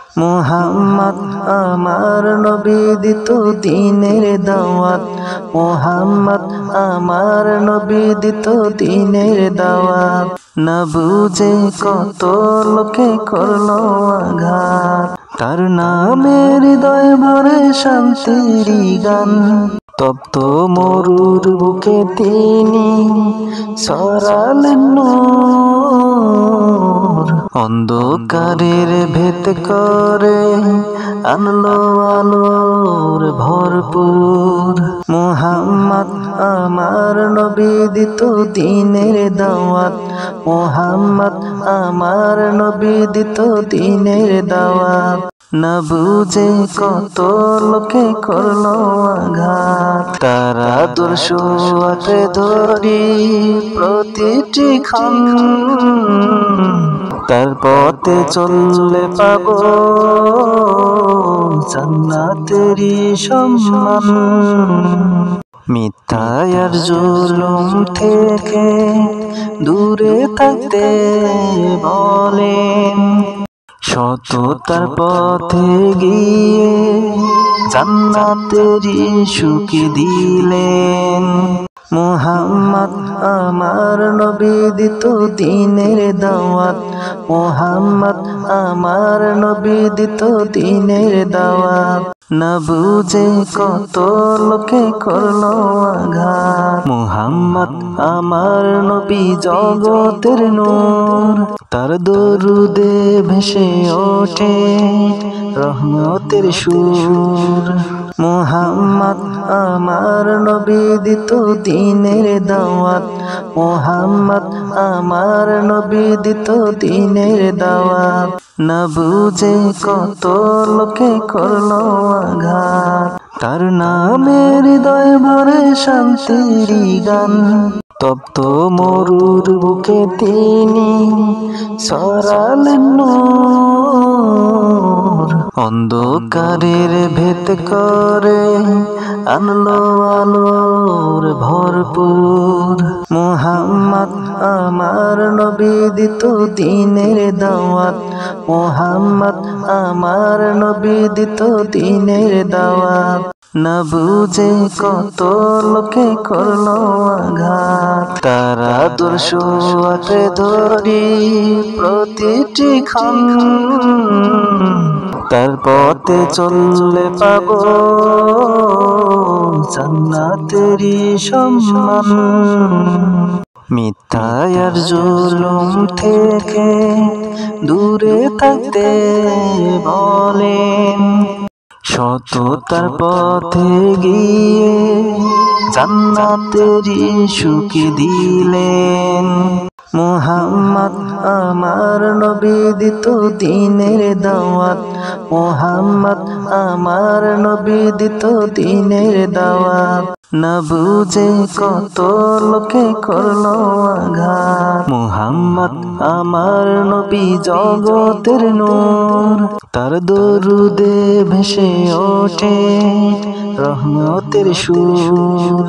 মুহাম্মদ আমার নবী দিত দ্বীনের দাওয়াত, মুহাম্মদ আমার নবী দিত দ্বীনের দাওয়াত। না বুঝে কত লোকে করলো আঘাত, তার নামে হৃদয় ভরে শান্তির গান। তপ্ত মরুর বুকে তিনি ছড়ালেন নূর, অন্ধকারের ভেদ করে আনলো আলোর ভরপুর। মুহাম্মদ আমার নবী দিত দ্বীনের দাওয়াত, মুহাম্মদ আমার নবী দিত দ্বীনের দাওয়াত। না বুঝে কত লোকে করলো আঘাত, তারা আদর্শ আঁকড়ে ধরি প্রতিটি ক্ষণ। তার পথে চললে পাবো জান্নাতেরই সম্মান। মিথ্যায় আর জুলুম থেকে দূরে থাকতে বলেন, সততার পথে গিয়ে জান্নাতেরই সুখ দিলেন। মুহাম্মদ আমার নবী দিত দ্বীনের দাওয়াত, মুহাম্মদ আমার নবী দিত দ্বীনের দাওয়াত। না বুঝে কত লোকে করলো আঘাত, মুহাম্মদ আমার নবী জগতের নূর। তার দরুদে ভেসে ওঠে রহমতের সুর। মুহাম্মদ আমার নবী দিত দ্বীনের দাওয়াত, মুহাম্মদ আমার নবী দিত দ্বীনের দাওয়াত। না বুঝে কত লোকে করলো আঘাত, তার নামে হৃদয় ভরে শান্তির গান। তপ্ত মরুর বুকে তিনি ছড়ালেন নূর, অন্ধকারের ভেদ করে আনলো আলোর ভরপুর। মুহাম্মদ আমার নবী দিত দ্বীনের দাওয়াত, মুহাম্মদ আমার নবী দিত দ্বীনের দাওয়াত। না বুঝে কত লোকে করলো আঘাত, তারা আদর্শ আঁকড়ে ধরি প্রতিটি ক্ষণ। তার পথে চললে পাবো জান্নাতেরই সম্মান। মিথ্যায় আর জুলুম থেকে দূরে থাকতে বলেন, সততার পথে গিয়ে জান্নাতেরই সুখ দিলেন। মুহাম্মদ আমার নবী দিত দ্বীনের দাওয়াত, মুহাম্মদ আমার নবী দিত দ্বীনের দাওয়াত। না বুঝে কত লোকে করলো আঘাত, মুহাম্মদ আমার নবী জগতের নূর। তার দরুদে ভেসে ওঠে রহমতের সুর।